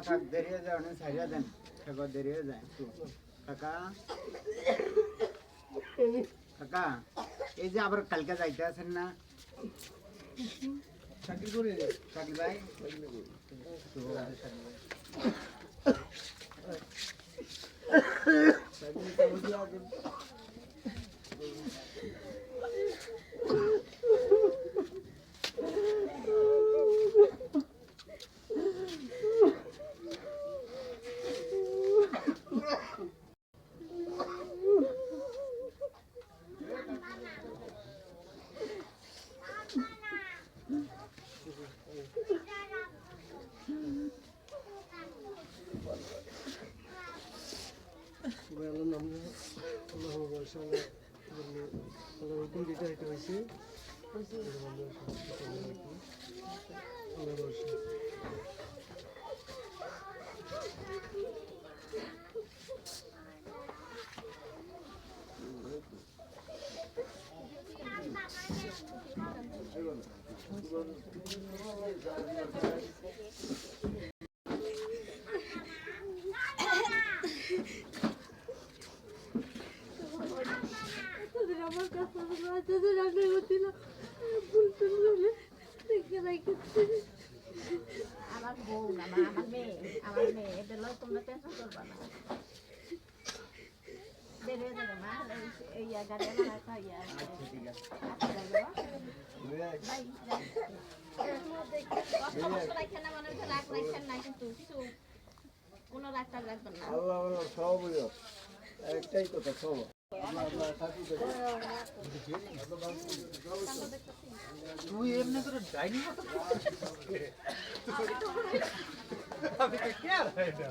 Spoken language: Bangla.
থাক দেরি হয়ে যায় অনেক সারিয়া দেন একবার দেরি হয়ে যায় কাকা কাকা এই যে আবার কালকে যাইতে আছেন না শাকিল করে শাকিল ভাই আমার বউ না মা আমার মেয়ে এটা লয় তোমরা টেনশন করবা না দেরে দেরে মা এই গাড়ি আমার একটা ইয়া কোনো রাখতে রাখবেন না আল্লাহ সব একটাই কথা সব তুই এমনি করে ডাইনিং আমি তো কে আর এটা